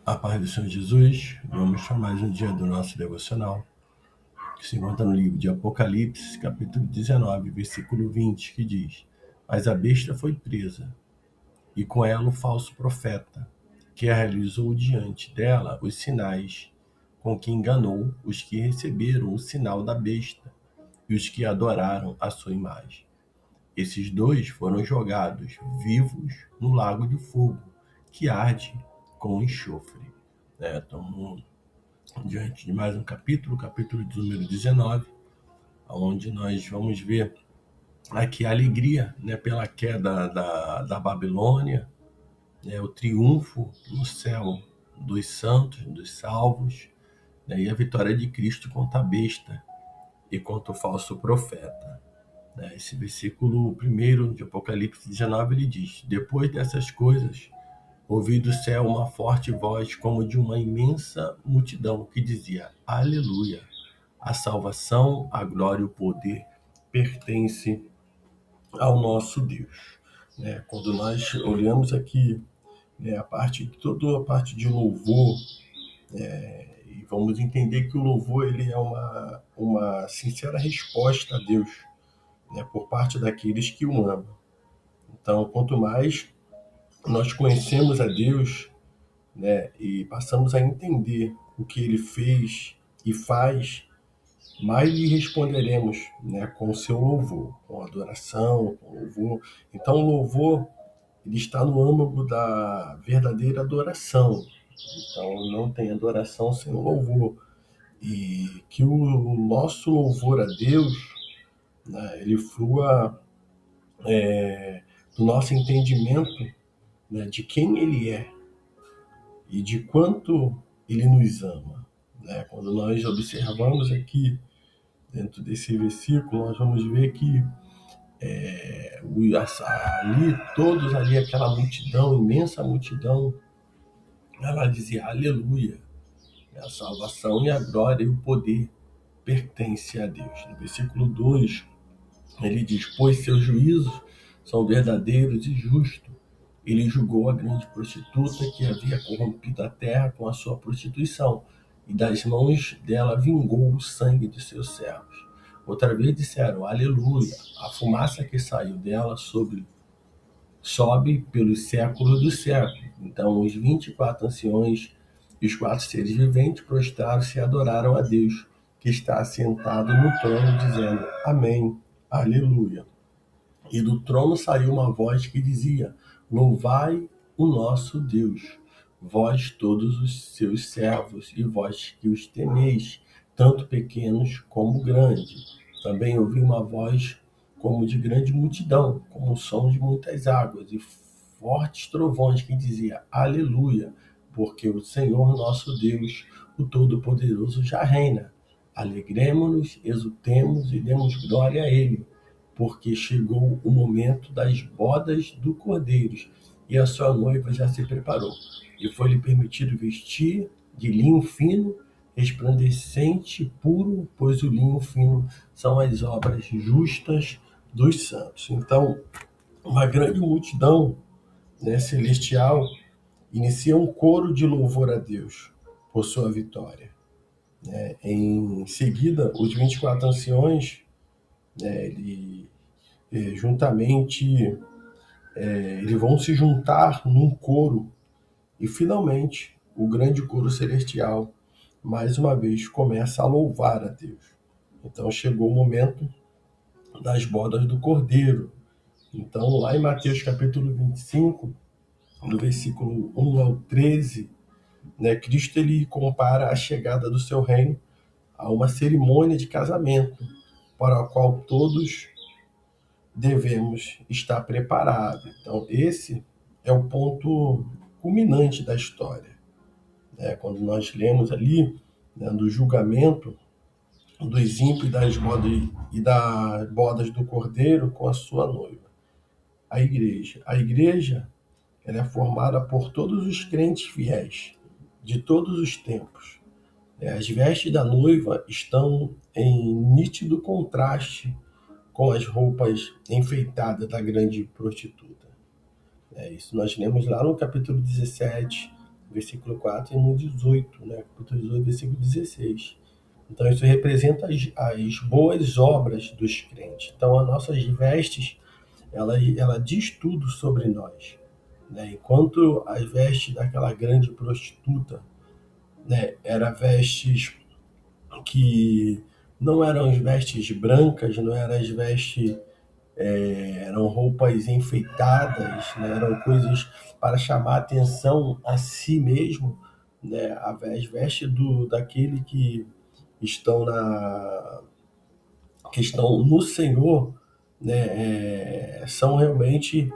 A paz do Senhor Jesus, vamos para mais um dia do nosso devocional, que se encontra no livro de Apocalipse, capítulo 19, versículo 20, que diz: Mas a besta foi presa, e com ela o falso profeta, que realizou diante dela os sinais, com que enganou os que receberam o sinal da besta e os que adoraram a sua imagem. Esses dois foram jogados vivos no lago de fogo, que arde com enxofre. Estamos diante de mais um capítulo de número 19, onde nós vamos ver aqui a alegria, pela queda da Babilônia, o triunfo no céu dos santos, dos salvos, e a vitória de Cristo contra a besta e contra o falso profeta. Esse versículo primeiro de Apocalipse 19, ele diz: Depois dessas coisas, ouvi do céu uma forte voz como de uma imensa multidão que dizia: Aleluia! A salvação, a glória e o poder pertence ao nosso Deus. Quando nós olhamos aqui, toda a parte de louvor, e vamos entender que o louvor ele é uma sincera resposta a Deus, por parte daqueles que o amam. Então, quanto mais nós conhecemos a Deus, e passamos a entender o que ele fez e faz, mais lhe responderemos, com o seu louvor, com adoração, com louvor. Então, o louvor ele está no âmago da verdadeira adoração. Então, não tem adoração sem o louvor. E que o nosso louvor a Deus, ele flua do nosso entendimento, de quem ele é e de quanto ele nos ama. Quando nós observamos aqui, dentro desse versículo, nós vamos ver que todos ali, aquela multidão, imensa multidão, ela dizia aleluia, a salvação e a glória e o poder pertence a Deus. No versículo 2, ele diz: Pois seus juízos são verdadeiros e justos. Ele julgou a grande prostituta que havia corrompido a terra com a sua prostituição, e das mãos dela vingou o sangue de seus servos. Outra vez disseram, aleluia, a fumaça que saiu dela sobe pelos séculos dos séculos. Então os 24 anciões e os 4 seres viventes prostraram-se e adoraram a Deus, que está assentado no trono, dizendo, amém, aleluia. E do trono saiu uma voz que dizia, louvai o nosso Deus, vós todos os seus servos, e vós que os temeis, tanto pequenos como grandes. Também ouvi uma voz como de grande multidão, como o som de muitas águas, e fortes trovões que dizia, aleluia, porque o Senhor nosso Deus, o Todo-Poderoso, já reina. Alegremo-nos, exultemos e demos glória a Ele, porque chegou o momento das bodas do Cordeiro, e a sua noiva já se preparou. E foi-lhe permitido vestir de linho fino, resplandecente, puro, pois o linho fino são as obras justas dos santos. Então, uma grande multidão, celestial inicia um coro de louvor a Deus por sua vitória. Em seguida, os 24 anciões, juntamente, eles vão se juntar num coro e finalmente o grande coro celestial mais uma vez começa a louvar a Deus. Então chegou o momento das bodas do Cordeiro. Então lá em Mateus capítulo 25, no versículo 1 ao 13, Cristo ele compara a chegada do seu reino a uma cerimônia de casamento para a qual todos devemos estar preparados. Então, esse é o ponto culminante da história. Quando nós lemos ali, do julgamento dos ímpios e das bodas do Cordeiro com a sua noiva, a igreja. A igreja ela é formada por todos os crentes fiéis, de todos os tempos. As vestes da noiva estão em nítido contraste com as roupas enfeitadas da grande prostituta. Isso nós lemos lá no capítulo 17, versículo 4, e no 18, né? Capítulo 18, versículo 16. Então, isso representa as boas obras dos crentes. Então, as nossas vestes, ela diz tudo sobre nós, né? Enquanto as vestes daquela grande prostituta, né, eram vestes que não eram as vestes brancas, não eram as vestes, eram roupas enfeitadas, né, eram coisas para chamar atenção a si mesmo, né, as vestes daquele estão na, que estão no Senhor, né, são realmente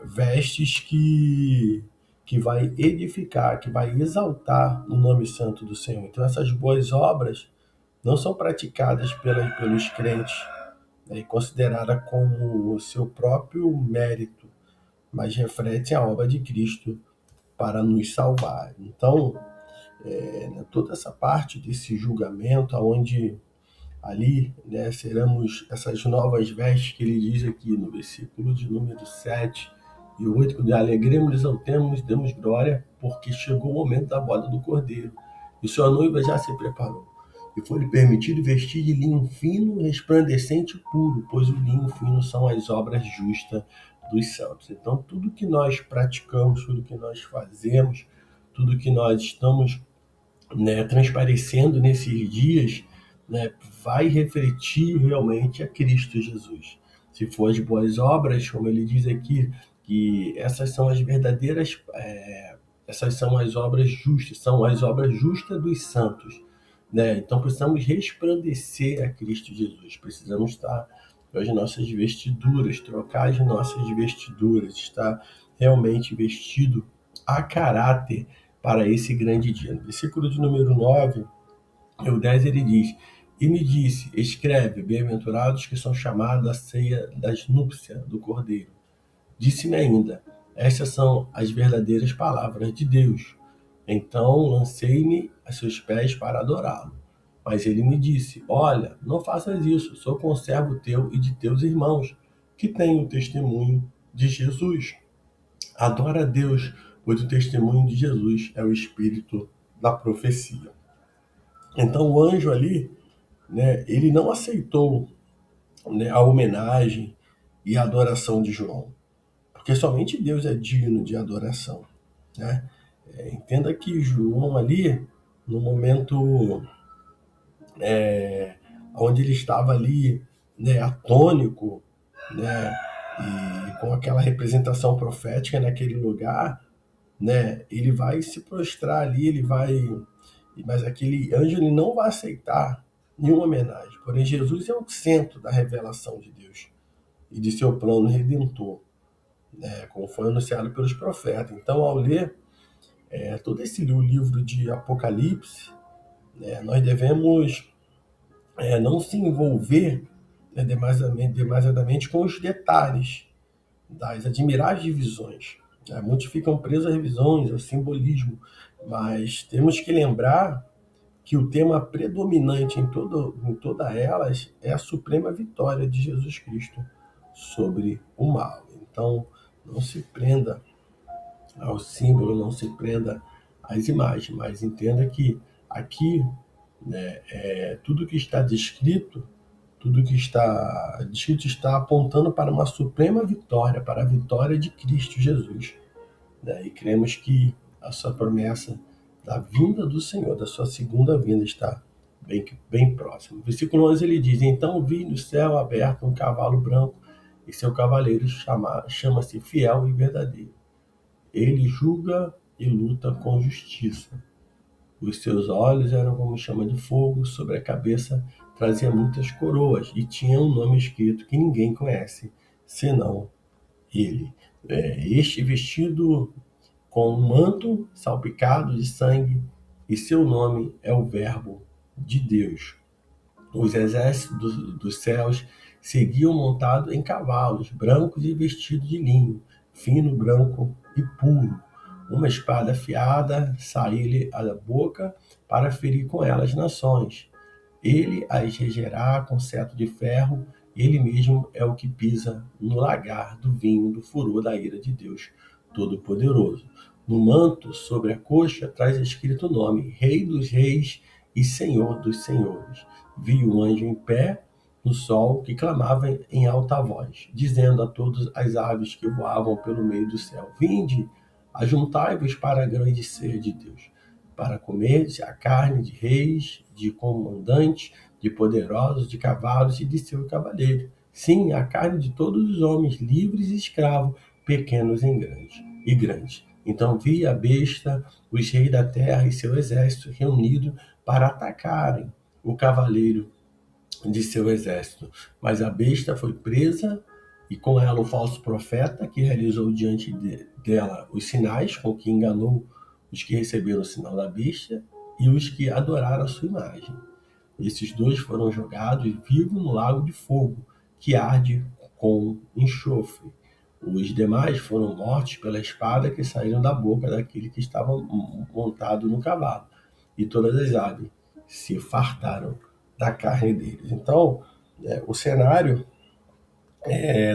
vestes que vai edificar, que vai exaltar o nome santo do Senhor. Então essas boas obras não são praticadas pelos crentes, né, e consideradas como o seu próprio mérito, mas refletem a obra de Cristo para nos salvar. Então, toda essa parte desse julgamento, onde ali, né, seremos essas novas vestes que ele diz aqui no versículo de número 7 e 8, quando alegremos, exaltemos, demos glória, porque chegou o momento da boda do Cordeiro, e sua noiva já se preparou. E foi-lhe permitido vestir de linho fino, resplandecente e puro, pois o linho fino são as obras justas dos santos. Então, tudo que nós praticamos, tudo que nós fazemos, tudo que nós estamos, né, transparecendo nesses dias, né, vai refletir realmente a Cristo Jesus. Se for as boas obras, como ele diz aqui, que essas são as verdadeiras, essas são as obras justas, são as obras justas dos santos, né? Então precisamos resplandecer a Cristo Jesus, precisamos estar com as nossas vestiduras, trocar as nossas vestiduras, estar realmente vestido a caráter para esse grande dia. No versículo de número 9 e o 10 ele diz: E me disse, escreve, bem-aventurados que são chamados à ceia das núpcias do Cordeiro. Disse-me ainda, estas são as verdadeiras palavras de Deus. Então lancei-me a seus pés para adorá-lo. Mas ele me disse, olha, não faças isso, sou conservo teu e de teus irmãos, que têm o testemunho de Jesus. Adora a Deus, pois o testemunho de Jesus é o espírito da profecia. Então o anjo ali, né, ele não aceitou, né, a homenagem e a adoração de João, porque somente Deus é digno de adoração, né? Entenda que João ali, no momento onde ele estava ali, né, atônico, né, e com aquela representação profética naquele lugar, né, ele vai se prostrar ali, mas aquele anjo ele não vai aceitar nenhuma homenagem. Porém, Jesus é o centro da revelação de Deus e de seu plano redentor, né, como foi anunciado pelos profetas. Então, ao ler todo esse livro de Apocalipse, né, nós devemos não se envolver, né, demasiadamente com os detalhes das admiráveis visões. Né? Muitos ficam presos às visões, ao simbolismo, mas temos que lembrar que o tema predominante em todas elas é a suprema vitória de Jesus Cristo sobre o mal. Então, não se prenda ao símbolo, não se prenda às imagens, mas entenda que aqui, né, tudo que está descrito, tudo que está descrito está apontando para uma suprema vitória, para a vitória de Cristo Jesus, né? E cremos que a sua promessa da vinda do Senhor, da sua segunda vinda, está bem próxima. Versículo 11 ele diz: Então vi no céu aberto um cavalo branco, e seu cavaleiro chama-se Fiel e Verdadeiro. Ele julga e luta com justiça. Os seus olhos eram como chama de fogo, sobre a cabeça trazia muitas coroas, e tinha um nome escrito que ninguém conhece, senão ele. Este vestido com um manto salpicado de sangue, e seu nome é o Verbo de Deus. Os exércitos dos céus seguiam montados em cavalos, brancos e vestidos de linho, fino, branco e puro. Uma espada afiada saía-lhe da boca para ferir com ela as nações. Ele as regerá com cetro de ferro, ele mesmo é o que pisa no lagar do vinho do furor da ira de Deus Todo-Poderoso. No manto, sobre a coxa, traz escrito o nome: Rei dos Reis e Senhor dos Senhores. Vi o anjo em pé no sol que clamava em alta voz, dizendo a todas as aves que voavam pelo meio do céu: Vinde, ajuntai-vos para a grande ceia de Deus, para comerdes a carne de reis, de comandantes, de poderosos, de cavalos e de seu cavaleiro. Sim, a carne de todos os homens, livres e escravos, pequenos e grandes. Então vi a besta, os reis da terra e seu exército reunido para atacarem o cavaleiro de seu exército. Mas a besta foi presa e com ela o falso profeta que realizou diante dela os sinais com que enganou os que receberam o sinal da besta e os que adoraram a sua imagem. Esses dois foram jogados vivos no lago de fogo, que arde com enxofre. Os demais foram mortos pela espada que saíram da boca daquele que estava montado no cavalo. E todas as aves se fartaram da carne deles. Então, o cenário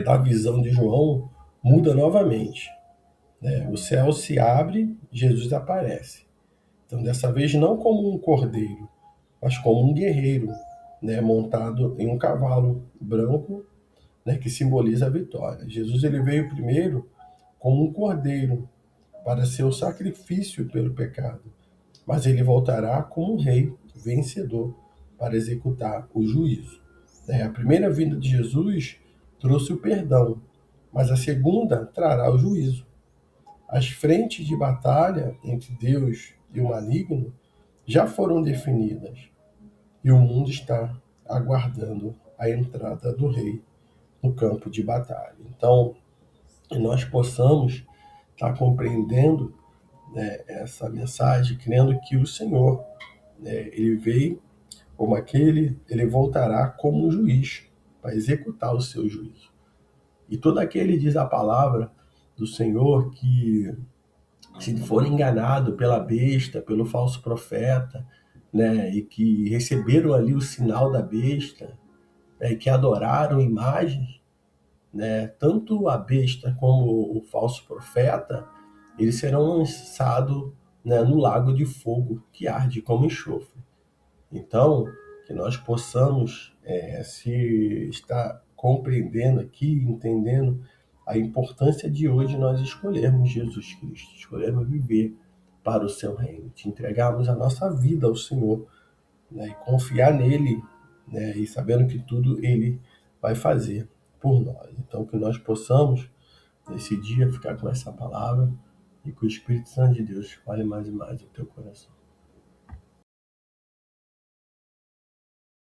da visão de João muda novamente. O céu se abre, Jesus aparece. Então, dessa vez, não como um cordeiro, mas como um guerreiro, montado em um cavalo branco, que simboliza a vitória. Jesus ele veio primeiro como um cordeiro para ser o sacrifício pelo pecado, mas ele voltará como um rei vencedor para executar o juízo. A primeira vinda de Jesus trouxe o perdão, mas a segunda trará o juízo. As frentes de batalha entre Deus e o maligno já foram definidas e o mundo está aguardando a entrada do rei no campo de batalha. Então, que nós possamos estar compreendendo essa mensagem, crendo que o Senhor, ele veio como aquele, ele voltará como um juiz para executar o seu juízo. E todo aquele, diz a palavra do Senhor, que se for enganado pela besta, pelo falso profeta, e que receberam ali o sinal da besta, e que adoraram imagens, tanto a besta como o falso profeta, eles serão lançados, no lago de fogo que arde como enxofre. Então, que nós possamos se estar compreendendo aqui, entendendo a importância de hoje nós escolhermos Jesus Cristo, escolhermos viver para o seu reino, te entregarmos a nossa vida ao Senhor, e confiar nele, e sabendo que tudo ele vai fazer por nós. Então, que nós possamos, nesse dia, ficar com essa palavra e que o Espírito Santo de Deus fale mais e mais no teu coração.